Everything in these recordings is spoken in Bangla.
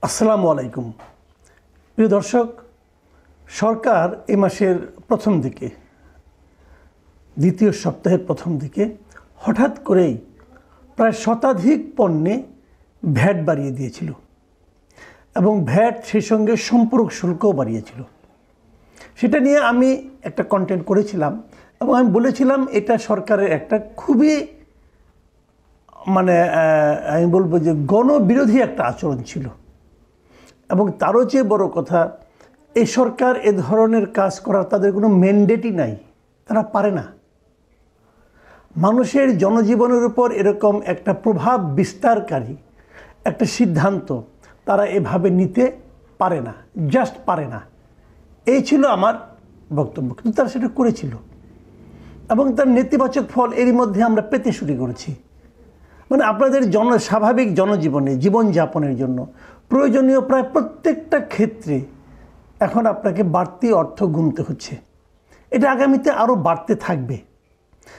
আসসালামু আলাইকুম। প্রিয় দর্শক, সরকার এই মাসের প্রথম দিকে দ্বিতীয় সপ্তাহের প্রথম দিকে হঠাৎ করেই প্রায় শতাধিক পণ্যে ভ্যাট বাড়িয়ে দিয়েছিল এবং ভ্যাট সেই সঙ্গে সম্পূরক শুল্কও বাড়িয়েছিল। সেটা নিয়ে আমি একটা কন্টেন্ট করেছিলাম এবং আমি বলেছিলাম এটা সরকারের একটা খুবই আমি বলবো যে গণবিরোধী একটা আচরণ ছিল। এবং তারও চেয়ে বড় কথা, এই সরকার এ ধরনের কাজ করার তাদের কোনো ম্যান্ডেটই নাই, তারা পারে না। মানুষের জনজীবনের উপর এরকম একটা প্রভাব বিস্তারকারী একটা সিদ্ধান্ত তারা এভাবে নিতে পারে না, জাস্ট পারে না। এই ছিল আমার বক্তব্য, কিন্তু তারা সেটা করেছিল এবং তার নেতিবাচক ফল এরই মধ্যে আমরা পেতে শুরু করেছি। আপনাদের স্বাভাবিক জনজীবনে জীবনযাপনের জন্য প্রয়োজনীয় প্রায় প্রত্যেকটা ক্ষেত্রে এখন আপনাকে বাড়তি অর্থ গুনতে হচ্ছে। এটা আগামীতে আরও বাড়তে থাকবে।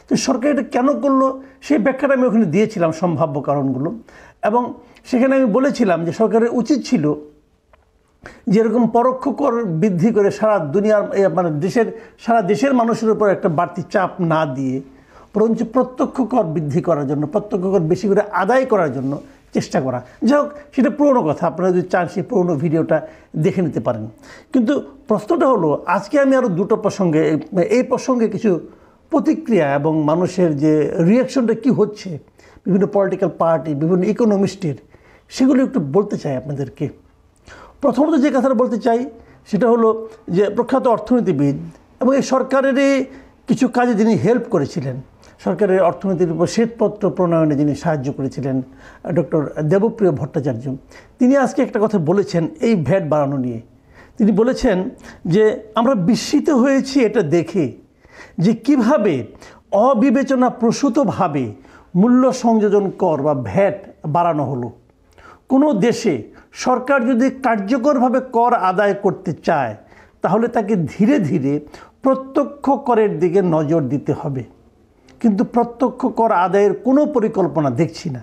তো সরকার এটা কেন করলো সেই ব্যাখ্যাটা আমি ওখানে দিয়েছিলাম, সম্ভাব্য কারণগুলো। এবং সেখানে আমি বলেছিলাম যে সরকারের উচিত ছিল যেরকম পরোক্ষ কর বৃদ্ধি করে সারা দুনিয়ার সারা দেশের মানুষের উপর একটা বাড়তি চাপ না দিয়ে বরঞ্চ প্রত্যক্ষ কর বৃদ্ধি করার জন্য, প্রত্যক্ষ কর বেশি করে আদায় করার জন্য চেষ্টা করা। যাই হোক, সেটা পুরনো কথা, আপনারা যদি চান সেই পুরনো ভিডিওটা দেখে নিতে পারেন। কিন্তু প্রশ্নটা হলো, আজকে আমি আরও দুটো প্রসঙ্গে, এই প্রসঙ্গে কিছু প্রতিক্রিয়া এবং মানুষের যে রিয়াকশনটা কি হচ্ছে বিভিন্ন পলিটিক্যাল পার্টি, বিভিন্ন ইকোনমিস্টের, সেগুলো একটু বলতে চাই আপনাদেরকে। প্রথমত যে কথাটা বলতে চাই সেটা হলো যে প্রখ্যাত অর্থনীতিবিদ এবং এই সরকারেরই কিছু কাজে যিনি হেল্প করেছিলেন, সরকারের অর্থনীতির উপর শ্বেতপত্র প্রণয়নে যিনি সাহায্য করেছিলেন, ডক্টর দেবপ্রিয় ভট্টাচার্য, তিনি আজকে একটা কথা বলেছেন এই ভ্যাট বাড়ানো নিয়ে। তিনি বলেছেন যে আমরা বিস্মিত হয়েছি এটা দেখে যে কিভাবে অবিবেচনা প্রসূতভাবে মূল্য সংযোজন কর বা ভ্যাট বাড়ানো হলো। কোনো দেশে সরকার যদি কার্যকরভাবে কর আদায় করতে চায় তাহলে তাকে ধীরে ধীরে প্রত্যক্ষ করের দিকে নজর দিতে হবে, কিন্তু প্রত্যক্ষ কর আদায়ের কোনো পরিকল্পনা দেখছি না।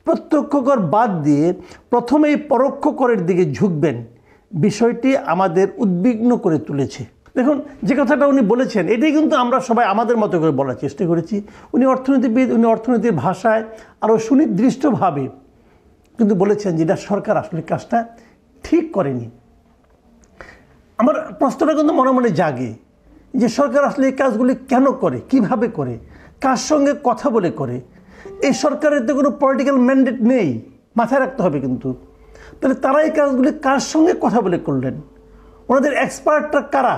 প্রত্যক্ষ কর বাদ দিয়ে প্রথমেই পরোক্ষ করের দিকে ঝুঁকবেন, বিষয়টি আমাদের উদ্বিগ্ন করে তুলেছে। দেখুন, যে কথাটা উনি বলেছেন এটাই কিন্তু আমরা সবাই আমাদের মতো করে বলার চেষ্টা করেছি। উনি অর্থনীতিবিদ, উনি অর্থনীতির ভাষায় আরও সুনির্দিষ্টভাবে কিন্তু বলেছেন যে এটা সরকার আসলে কাজটা ঠিক করেনি। আমার প্রশ্নটা কিন্তু মনে মনে জাগে যে সরকার আসলে এই কাজগুলি কেন করে, কিভাবে করে, কার সঙ্গে কথা বলে করে। এই সরকারের তো কোনো পলিটিক্যাল ম্যান্ডেট নেই, মাথায় রাখতে হবে। কিন্তু তাহলে তারা এই কাজগুলি কার সঙ্গে কথা বলে করলেন? ওনাদের এক্সপার্টরা কারা?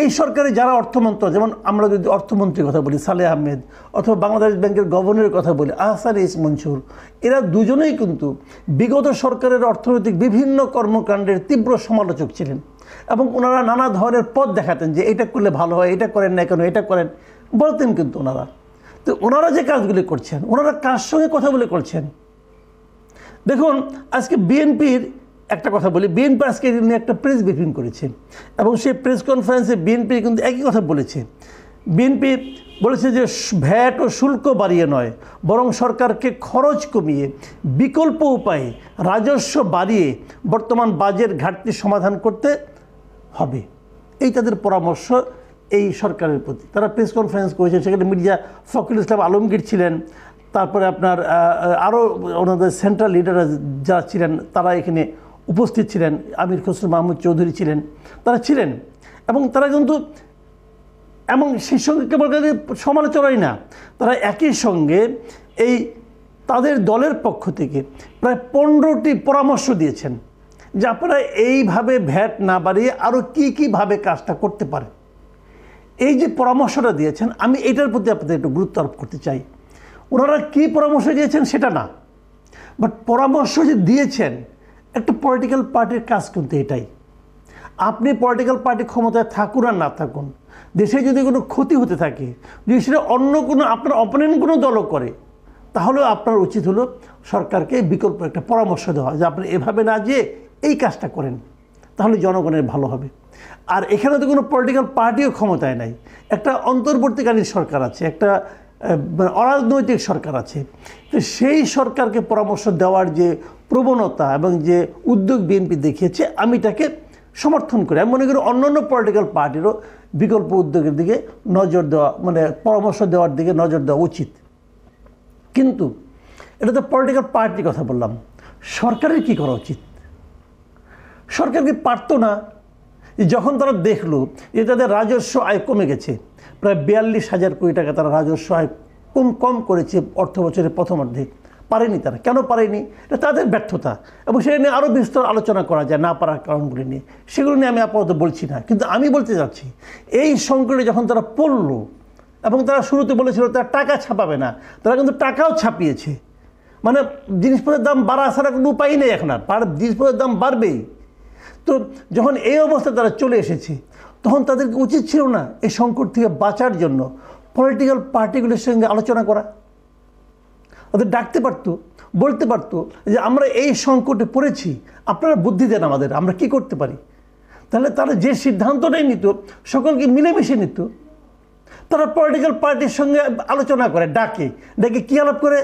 এই সরকারে যারা অর্থমন্ত্রী, যেমন আমরা যদি অর্থমন্ত্রীর কথা বলি সালেহ আহমেদ, অথবা বাংলাদেশ ব্যাংকের গভর্নরের কথা বলি আহসান ইস মনসুর, এরা দুজনেই কিন্তু বিগত সরকারের অর্থনৈতিক বিভিন্ন কর্মকাণ্ডের তীব্র সমালোচক ছিলেন এবং ওনারা নানা ধরনের পথ দেখাতেন যে এটা করলে ভালো হয়, এটা করেন না কেন, এটা করেন বলতেন। কিন্তু ওনারা তো ওনারা যে কাজগুলি করছেন, ওনারা কার সঙ্গে কথা বলে করছেন? দেখুন, আজকে বিএনপির একটা কথা বলি, বিএনপি আজকে নিয়ে একটা প্রেস ব্রিফিং করেছে এবং সেই প্রেস কনফারেন্সে বিএনপি কিন্তু একই কথা বলেছে। বিএনপি বলেছে যে ভ্যাট ও শুল্ক বাড়িয়ে নয়, বরং সরকারকে খরচ কমিয়ে বিকল্প উপায়ে রাজস্ব বাড়িয়ে বর্তমান বাজেট ঘাটতি সমাধান করতে হবে। এই তাদের পরামর্শ এই সরকারের প্রতি। তারা প্রেস কনফারেন্স করেছে, সেখানে মির্জা ফখরুল ইসলাম আলমগীর ছিলেন, তারপরে আপনার আরও ওনাদের সেন্ট্রাল লিডাররা যারা ছিলেন তারা এখানে উপস্থিত ছিলেন, আমির খসরু মাহমুদ চৌধুরী ছিলেন, তারা ছিলেন। এবং তারা কিন্তু এবং সেই সঙ্গে কেবল সমালোচনাই না, তারা একই সঙ্গে এই তাদের দলের পক্ষ থেকে প্রায় 15টি পরামর্শ দিয়েছেন যে আপনারা এইভাবে ভ্যাট না বাড়িয়ে আরও কীভাবে কাজটা করতে পারেন। এই যে পরামর্শটা দিয়েছেন, আমি এটার প্রতি আপনাদের একটু গুরুত্ব আরোপ করতে চাই। ওনারা কী পরামর্শ দিয়েছেন সেটা না, বাট পরামর্শ যে দিয়েছেন, একটা পলিটিক্যাল পার্টির কাজ কিন্তু এটাই। আপনি পলিটিক্যাল পার্টি ক্ষমতায় থাকুন আর না থাকুন, দেশে যদি কোনো ক্ষতি হতে থাকে, যদি সেটা অন্য কোনো আপনার অপোনেন্ট কোনো দলও করে, তাহলেও আপনার উচিত হলো সরকারকে বিকল্প একটা পরামর্শ দেওয়া যে আপনি এভাবে না যেয়ে এই কাজটা করেন, তাহলে জনগণের ভালো হবে। আর এখানে তো কোনো পলিটিক্যাল পার্টিও ক্ষমতায় নাই, একটা অন্তর্বর্তীকালীন সরকার আছে, একটা অরাজনৈতিক সরকার আছে, তো সেই সরকারকে পরামর্শ দেওয়ার যে প্রবণতা এবং যে উদ্যোগ বিএনপি দেখিয়েছে, আমি এটাকে সমর্থন করি। আমি মনে করি অন্যান্য পলিটিক্যাল পার্টিরও বিকল্প উদ্যোগের দিকে নজর দেওয়া, মানে পরামর্শ দেওয়ার দিকে নজর দেওয়া উচিত। কিন্তু এটা তো পলিটিক্যাল পার্টির কথা বললাম, সরকারের কি করা উচিত? সরকার কি পারতো না, যখন তারা দেখলো যে তাদের রাজস্ব আয় কমে গেছে, প্রায় 42,000 কোটি টাকা তারা রাজস্ব আয় কম করেছে অর্থ বছরের প্রথমার্ধে, পারেনি তারা। কেন পারেনি? এটা তাদের ব্যর্থতা, এবং সেটা নিয়ে আরও বিস্তর আলোচনা করা যায় না পারার কারণগুলি নিয়ে, সেগুলো নিয়ে আমি আপাতত বলছি না। কিন্তু আমি বলতে চাচ্ছি, এই সংকটে যখন তারা পড়লো এবং তারা শুরুতে বলেছিল তারা টাকা ছাপাবে না, তারা কিন্তু টাকাও ছাপিয়েছে। মানে জিনিসপত্রের দাম বাড়া ছাড়া কোনো উপায় নেই এখন, আর জিনিসপত্রের দাম বাড়বেই। তো যখন এই অবস্থা তারা চলে এসেছে, তখন তাদেরকে উচিত ছিল না এই সংকট থেকে বাঁচার জন্য পলিটিক্যাল পার্টিগুলির সঙ্গে আলোচনা করা? ওদের ডাকতে পারতো, বলতে পারতো যে আমরা এই সংকটে পড়েছি, আপনারা বুদ্ধি দেন আমাদের, আমরা কি করতে পারি। তাহলে তারা যে সিদ্ধান্তটাই নিত সকলকে মিলেমিশে নিত। তারা পলিটিক্যাল পার্টির সঙ্গে আলোচনা করে, ডাকে কী আলাপ করে,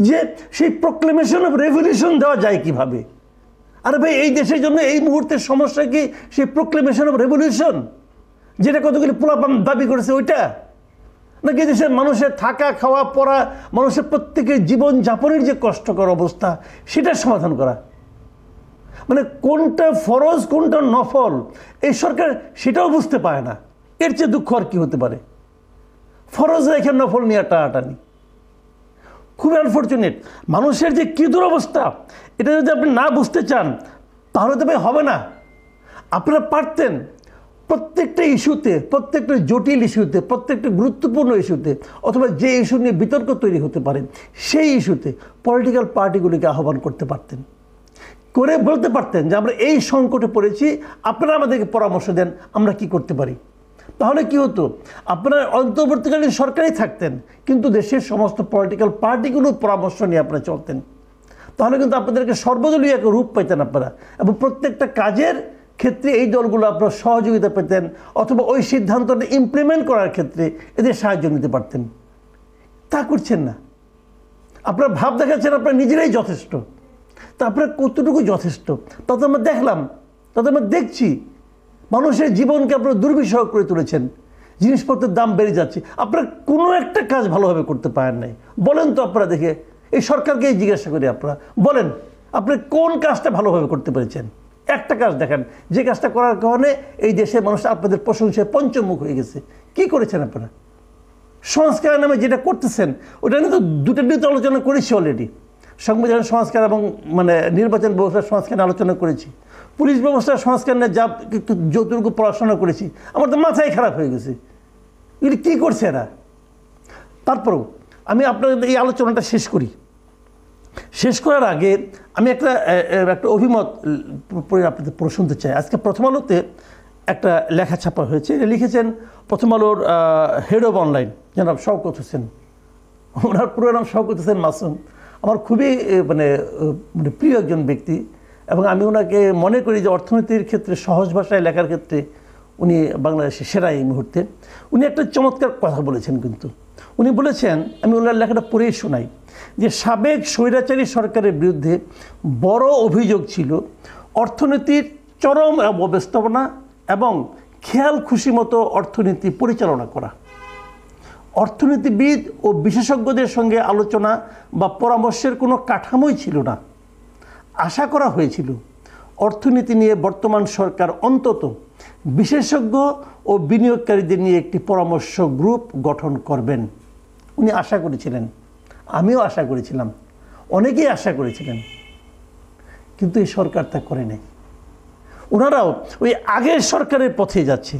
যে সেই প্রোক্লেমেশন অফ রেভলিউশন দেওয়া যায় কিভাবে। আরে ভাই, এই দেশের জন্য এই মুহূর্তের সমস্যা কি সেই প্রোক্লেমেশন অফ রেভলিউশন, যেটা কতগুলি পোলাপান দাবি করেছে ওইটা? নাকি দেশের মানুষের থাকা, খাওয়া, পড়া, মানুষের প্রত্যেকের জীবন যাপনের যে কষ্টকর অবস্থা, সেটার সমাধান করা? মানে কোনটা ফরজ কোনটা নফল এই সরকার সেটাও বুঝতে পারে না। এর চেয়ে দুঃখ আর কি হতে পারে? ফরজ রেখে নফল নিয়ে টানাটানি, খুবই আনফর্চুনেট। মানুষের যে কী দুরবস্থা, এটা যদি আপনি না বুঝতে চান তাহলে তো ভাই হবে না। আপনারা পারতেন প্রত্যেকটা ইস্যুতে, প্রত্যেকটা জটিল ইস্যুতে, প্রত্যেকটা গুরুত্বপূর্ণ ইস্যুতে, অথবা যে ইস্যু নিয়ে বিতর্ক তৈরি হতে পারে সেই ইস্যুতে পলিটিক্যাল পার্টিগুলিকে আহ্বান করতে পারতেন, করে বলতে পারতেন যে আমরা এই সংকটে পড়েছি, আপনারা আমাদেরকে পরামর্শ দেন আমরা কি করতে পারি। তাহলে কি হতো? আপনারা অন্তর্বর্তীকালীন সরকারই থাকতেন, কিন্তু দেশের সমস্ত পলিটিক্যাল পার্টিগুলোর পরামর্শ নিয়ে আপনারা চলতেন। তাহলে কিন্তু আপনাদেরকে সর্বদলীয় এক রূপ পাইতেন আপনারা, এবং প্রত্যেকটা কাজের ক্ষেত্রে এই দলগুলো আপনারা সহযোগিতা পেতেন, অথবা ওই সিদ্ধান্তটা ইমপ্লিমেন্ট করার ক্ষেত্রে এদের সাহায্য নিতে পারতেন। তা করছেন না। আপনারা ভাব দেখাচ্ছেন আপনারা নিজেরাই যথেষ্ট। তা আপনারা কতটুকু যথেষ্ট তা তো আমরা দেখলাম, তা তো আমরা দেখছি। মানুষের জীবনকে আপনারা দুর্বিষহ করে তুলেছেন, জিনিসপত্রের দাম বেড়ে যাচ্ছে, আপনারা কোনো একটা কাজ ভালোভাবে করতে পারেন নাই। বলেন তো আপনারা, দেখে এই সরকারকেই জিজ্ঞাসা করি, আপনারা বলেন আপনি কোন কাজটা ভালোভাবে করতে পেরেছেন? একটা কাজ দেখান যে কাজটা করার কারণে এই দেশের মানুষ আপনাদের প্রশংসায় পঞ্চমুখ হয়ে গেছে। কি করেছেন আপনারা? সংস্কারের নামে যেটা করতেছেন ওটা নিয়ে তো দুটো আলোচনা করেছি অলরেডি। সংবিধান সংস্কার এবং নির্বাচন ব্যবস্থার সংস্কার আলোচনা করেছি, পুলিশ ব্যবস্থার সংস্কার নিয়ে যা যতটুকু পড়াশোনা করেছি, আমার তো মাথায় খারাপ হয়ে গেছে। এগুলি কী করছে এরা? তারপরেও আমি আপনাদের এই আলোচনাটা শেষ করি। শেষ করার আগে আমি একটা অভিমত আপনাদের শুনতে চাই। আজকে প্রথম আলোতে একটা লেখা ছাপা হয়েছে, এটা লিখেছেন প্রথম আলোর হেড অফ অনলাইন জনাব শওকত হোসেন। ওনার পুরো নাম শওকত হোসেন মাসুম। আমার খুবই প্রিয় একজন ব্যক্তি, এবং আমি ওনাকে মনে করি যে অর্থনীতির ক্ষেত্রে সহজ ভাষায় লেখার ক্ষেত্রে উনি বাংলাদেশের সেরা এই মুহূর্তে। উনি একটা চমৎকার কথা বলেছেন, কিন্তু উনি বলেছেন, আমি ওনার লেখাটা পড়েই শোনাই, যে সাবেক স্বৈরাচারী সরকারের বিরুদ্ধে বড় অভিযোগ ছিল অর্থনীতির চরম অব্যবস্থাপনা এবং খেয়াল খুশি মতো অর্থনীতি পরিচালনা করা। অর্থনীতিবিদ ও বিশেষজ্ঞদের সঙ্গে আলোচনা বা পরামর্শের কোনো কাঠামোই ছিল না। আশা করা হয়েছিল অর্থনীতি নিয়ে বর্তমান সরকার অন্তত বিশেষজ্ঞ ও বিনিয়োগকারীদের নিয়ে একটি পরামর্শ গ্রুপ গঠন করবেন। উনি আশা করেছিলেন, আমিও আশা করেছিলাম, অনেকেই আশা করেছিলেন, কিন্তু এই সরকার তা করে নাই। ওনারাও ওই আগের সরকারের পথে যাচ্ছে।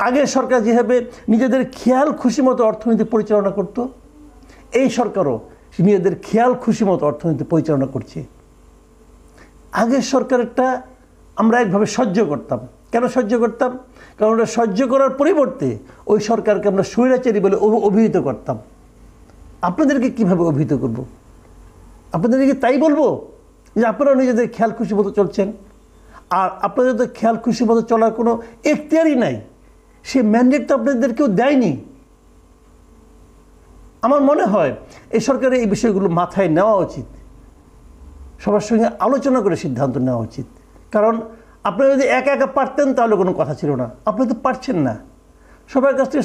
আগের সরকার যেভাবে নিজেদের খেয়াল খুশি মতো অর্থনীতি পরিচালনা করত, এই সরকারও নিজেদের খেয়াল খুশি মতো অর্থনীতি পরিচালনা করছে। আগের সরকারেরটা আমরা একভাবে সহ্য করতাম। কেন সহ্য করতাম? কারণ ওটা সহ্য করার পরিবর্তে ওই সরকারকে আমরা স্বৈরাচারী বলে অভিহিত করতাম। আপনাদেরকে কিভাবে অভিহিত করব? আপনাদেরকে তাই বলবো যে আপনারা নিজেদের খেয়াল খুশি মতো চলছেন, আর আপনাদের তো খেয়াল খুশি মতো চলার কোনো এখতিয়ারই নাই। সে ম্যান্ডেট তো আপনাদের কেউ দেয়নি। আমার মনে হয় এই সরকারের এই বিষয়গুলো মাথায় নেওয়া উচিত, সবার সঙ্গে আলোচনা করে সিদ্ধান্ত নেওয়া উচিত। কারণ আপনারা যদি একা একা পারতেন তাহলে কোনো কথা ছিল না, আপনি তো পারছেন না। সবার কাছ থেকে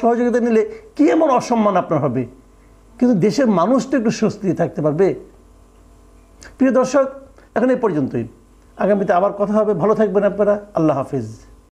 সহযোগিতা নিলে কী এমন অসম্মান আপনার হবে? কিন্তু দেশের মানুষ তো একটু স্বস্তিতে থাকতে পারবে। প্রিয় দর্শক, এখন এই পর্যন্তই। আগামীতে আবার কথা হবে। ভালো থাকবেন আপনারা। আল্লাহ হাফিজ।